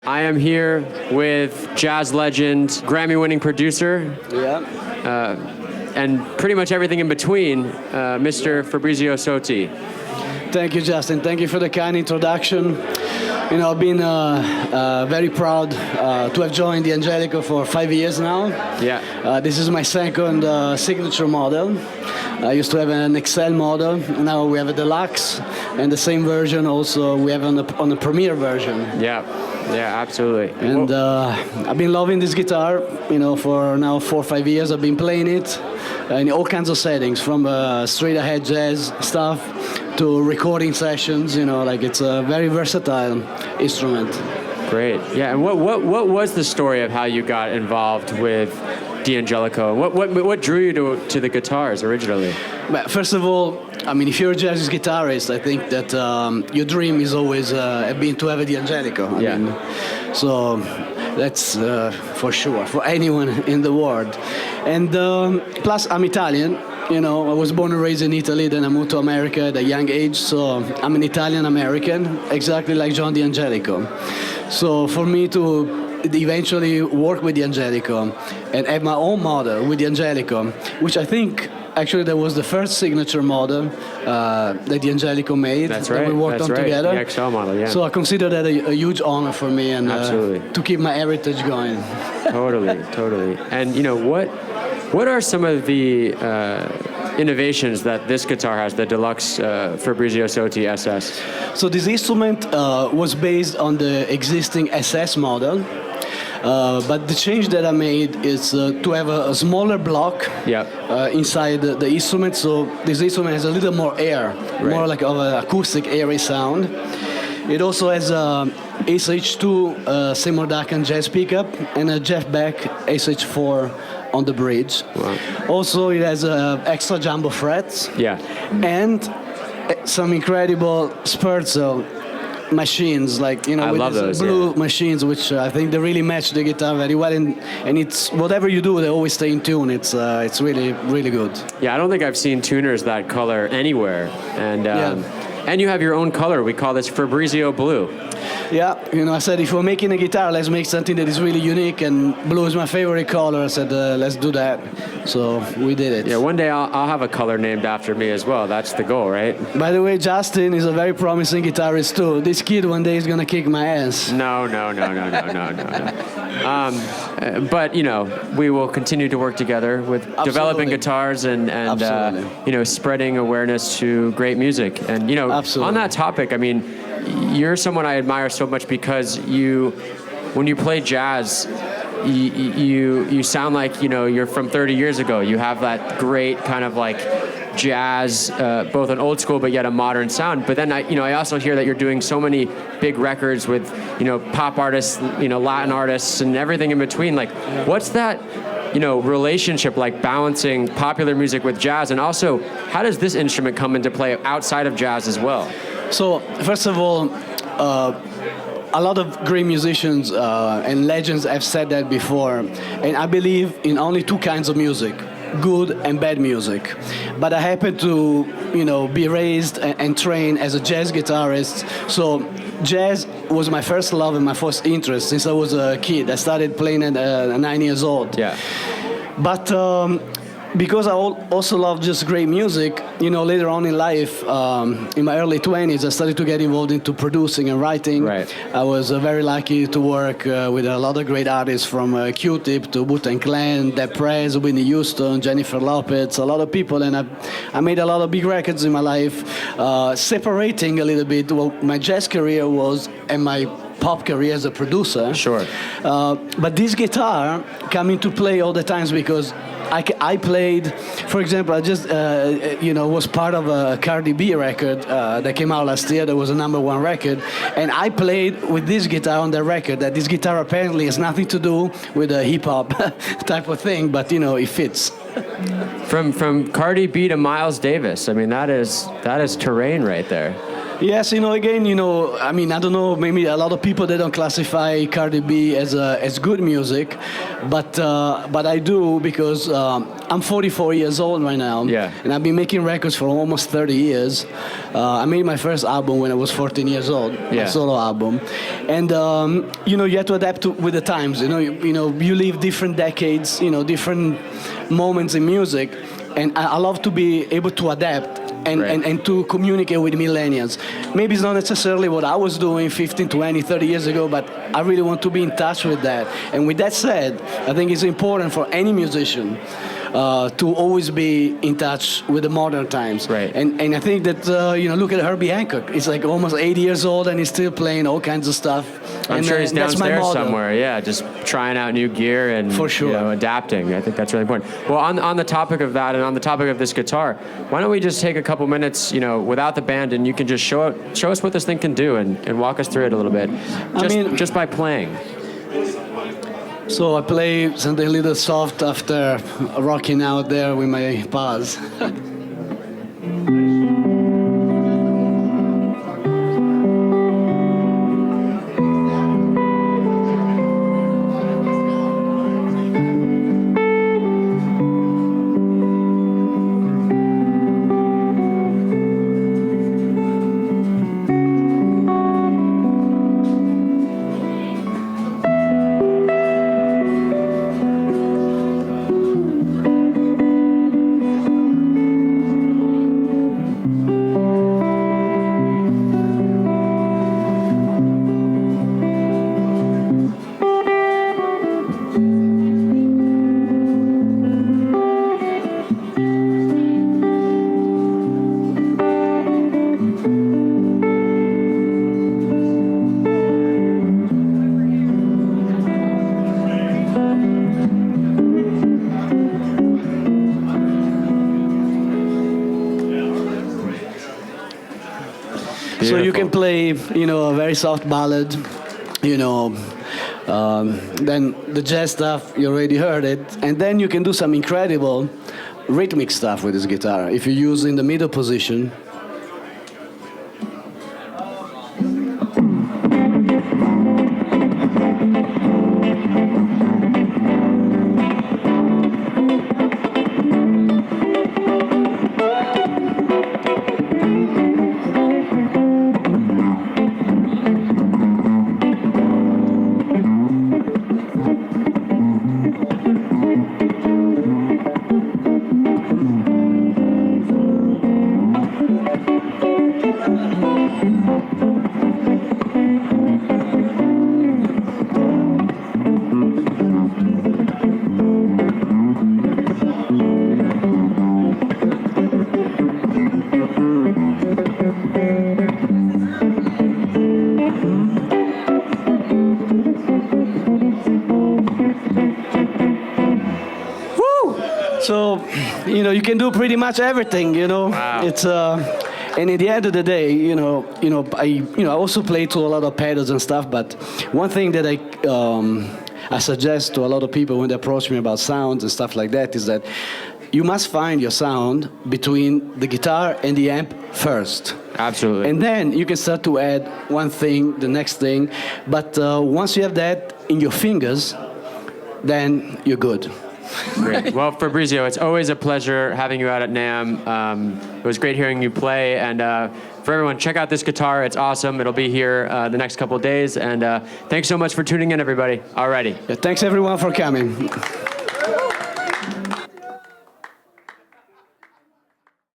I am here with jazz legend, Grammy winning producer, and pretty much everything in between, Mr. Fabrizio Sotti. Thank you, Justin. Thank you for the kind introduction. You know, I've been very proud to have joined the Angelico for 5 years now. Yeah. This is my second signature model. I used to have an XL model. Now we have a Deluxe, and the same version also we have on the Premier version. Yeah. Yeah, absolutely. And I've been loving this guitar, you know, for now 4 or 5 years. I've been playing it in all kinds of settings, from straight ahead jazz stuff to recording sessions. You know, like it's a very versatile instrument. Great. Yeah. And what was the story of how you got involved with D'Angelico? What drew you to the guitars originally? Well, first of all, I mean, if you're a jazz guitarist, I think that your dream is always been to have a D'Angelico. I mean, so that's for sure, for anyone in the world. And plus, I'm Italian. You know, I was born and raised in Italy, then I moved to America at a young age, so I'm an Italian-American, exactly like John D'Angelico. So for me to eventually work with D'Angelico and have my own model with D'Angelico, which I think actually that was the first signature model that D'Angelico made. That's right. That we worked on together. The XL model, yeah. So I consider that a huge honor for me, and to keep my heritage going. Totally. And you know, what are some of the innovations that this guitar has, the Deluxe Fabrizio Sotti SS? So this instrument was based on the existing SS model. But the change that I made is to have a smaller block inside the instrument, so this instrument has a little more air, more like of an acoustic, airy sound. It also has a SH2 Seymour Duncan jazz pickup and a Jeff Beck SH4 on the bridge. Wow. Also, it has extra jumbo frets and some incredible Scherzo machines, like, you know, I with love these those, blue machines, which I think they really match the guitar very well, and it's whatever you do, they always stay in tune. It's really good. Yeah, I don't think I've seen tuners that color anywhere, and you have your own color. We call this Fabrizio Blue. Yeah, you know, I said if we're making a guitar, let's make something that is really unique, and blue is my favorite color. I said let's do that, so we did it. Yeah, one day I'll have a color named after me as well. That's the goal, right? By the way, Justin is a very promising guitarist too. This kid one day is gonna kick my ass. No. But you know, we will continue to work together with developing guitars and you know, spreading awareness to great music. And you know, on that topic, I mean, you're someone I admire so much because when you play jazz, you sound like, you know, you're from 30 years ago. You have that great kind of like jazz, both an old school but yet a modern sound. But then I also hear that you're doing so many big records with, you know, pop artists, you know, Latin artists, and everything in between. Like, what's that, you know, relationship like, balancing popular music with jazz? And also, how does this instrument come into play outside of jazz as well? So, first of all, a lot of great musicians and legends have said that before, and I believe in only two kinds of music: good and bad music. But I happen to, you know, be raised and trained as a jazz guitarist, so jazz was my first love and my first interest since I was a kid. I started playing at 9 years old. Yeah. But because I also love just great music, you know, later on in life, in my early 20s, I started to get involved into producing and writing. Right. I was very lucky to work with a lot of great artists, from Q-Tip to Wu-Tang Clan, Deb Prez, Whitney Houston, Jennifer Lopez, a lot of people, and I made a lot of big records in my life, separating a little bit what my jazz career was and my pop career as a producer. Sure. But this guitar come into play all the times because I played, for example, I just, you know, was part of a Cardi B record that came out last year. That was a #1 record. And I played with this guitar on the record. That this guitar apparently has nothing to do with a hip-hop type of thing, but, you know, it fits. From Cardi B to Miles Davis, I mean, that is terrain right there. Yes, again, I mean, I don't know, maybe a lot of people, they don't classify Cardi B as good music, but I do because I'm 44 years old right now, and I've been making records for almost 30 years. I made my first album when I was 14 years old, my solo album, and you have to adapt with the times. You live different decades, different moments in music, and I love to be able to adapt. And to communicate with millennials. Maybe it's not necessarily what I was doing 15, 20, 30 years ago, but I really want to be in touch with that. And with that said, I think it's important for any musician to always be in touch with the modern times. Right. And I think that, look at Herbie Hancock. He's like almost 80 years old and he's still playing all kinds of stuff. I'm sure he's downstairs somewhere, just trying out new gear and for sure. Adapting. I think that's really important. Well, on the topic of that and on the topic of this guitar, why don't we just take a couple minutes, without the band, and you can just show us what this thing can do and walk us through it a little bit, just by playing. So I play something a little soft after rocking out there with my paws. So you can play, a very soft ballad, then the jazz stuff, you already heard it, and then you can do some incredible rhythmic stuff with this guitar. If you use in the middle position, So, you can do pretty much everything, Wow. It's and at the end of the day, I also play to a lot of pedals and stuff, but one thing that I suggest to a lot of people when they approach me about sounds and stuff like that is that you must find your sound between the guitar and the amp first. Absolutely. And then you can start to add one thing, the next thing, but once you have that in your fingers, then you're good. Great. Well, Fabrizio, it's always a pleasure having you out at NAMM. It was great hearing you play. And for everyone, check out this guitar. It's awesome. It'll be here the next couple of days. And thanks so much for tuning in, everybody. Alrighty. Yeah, thanks, everyone, for coming.